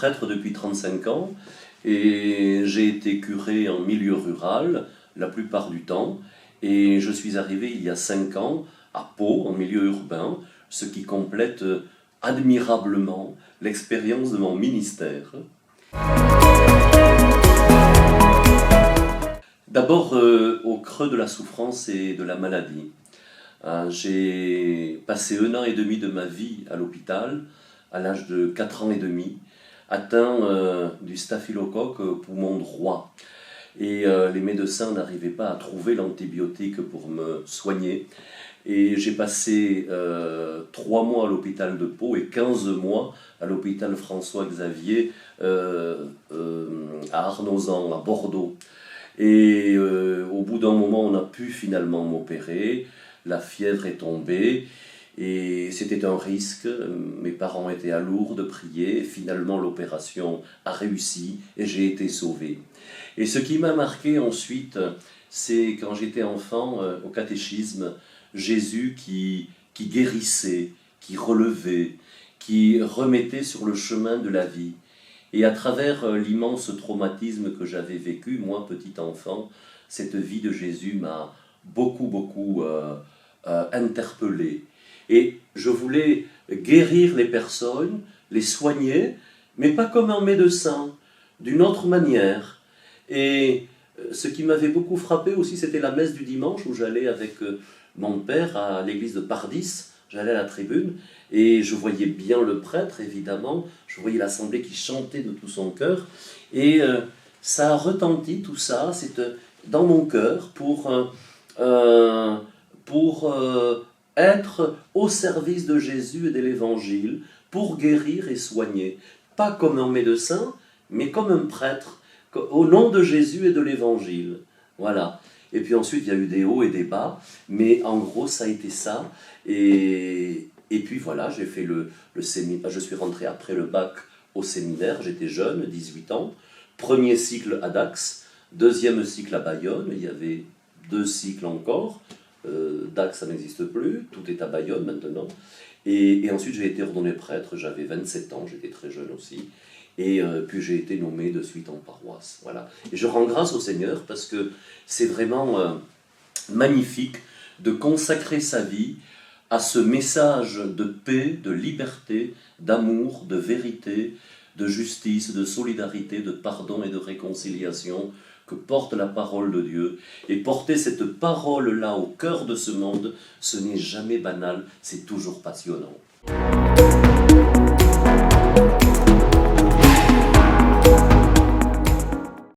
prêtre depuis 35 ans et j'ai été curé en milieu rural la plupart du temps. Et je suis arrivé il y a 5 ans à Pau, en milieu urbain, ce qui complète admirablement l'expérience de mon ministère. D'abord, au creux de la souffrance et de la maladie. J'ai passé 1 an et demi de ma vie à l'hôpital, à l'âge de 4 ans et demi, atteint du staphylocoque poumon droit. Et les médecins n'arrivaient pas à trouver l'antibiotique pour me soigner. Et j'ai passé 3 mois à l'hôpital de Pau et 15 mois à l'hôpital François-Xavier à Arnozan, à Bordeaux. Et au bout d'un moment, on a pu finalement m'opérer. La fièvre est tombée et c'était un risque. Mes parents étaient à Lourdes, priaient. Finalement, l'opération a réussi et j'ai été sauvé. Et ce qui m'a marqué ensuite, c'est quand j'étais enfant au catéchisme, Jésus qui guérissait, qui relevait, qui remettait sur le chemin de la vie. Et à travers l'immense traumatisme que j'avais vécu, moi, petit enfant, cette vie de Jésus m'a beaucoup interpellé. Et je voulais guérir les personnes, les soigner, mais pas comme un médecin, d'une autre manière. Et ce qui m'avait beaucoup frappé aussi, c'était la messe du dimanche où j'allais avec mon père à l'église de Pardis. J'allais à la tribune et je voyais bien le prêtre, évidemment. Je voyais l'assemblée qui chantait de tout son cœur. Et ça a retenti, tout ça, c'est dans mon cœur pour être au service de Jésus et de l'Évangile, pour guérir et soigner. Pas comme un médecin, mais comme un prêtre, au nom de Jésus et de l'Évangile. Voilà. Et puis ensuite, il y a eu des hauts et des bas, mais en gros, ça a été ça. Et puis voilà, j'ai fait le séminaire. Je suis rentré après le bac au séminaire, j'étais jeune, 18 ans. Premier cycle à Dax, deuxième cycle à Bayonne, il y avait 2 cycles encore. Dax, ça n'existe plus, tout est à Bayonne maintenant. Et ensuite, j'ai été ordonné prêtre, j'avais 27 ans, j'étais très jeune aussi. Et puis j'ai été nommé de suite en paroisse. Voilà. Et je rends grâce au Seigneur parce que c'est vraiment magnifique de consacrer sa vie à ce message de paix, de liberté, d'amour, de vérité, de justice, de solidarité, de pardon et de réconciliation que porte la parole de Dieu. Et porter cette parole-là au cœur de ce monde, ce n'est jamais banal, c'est toujours passionnant.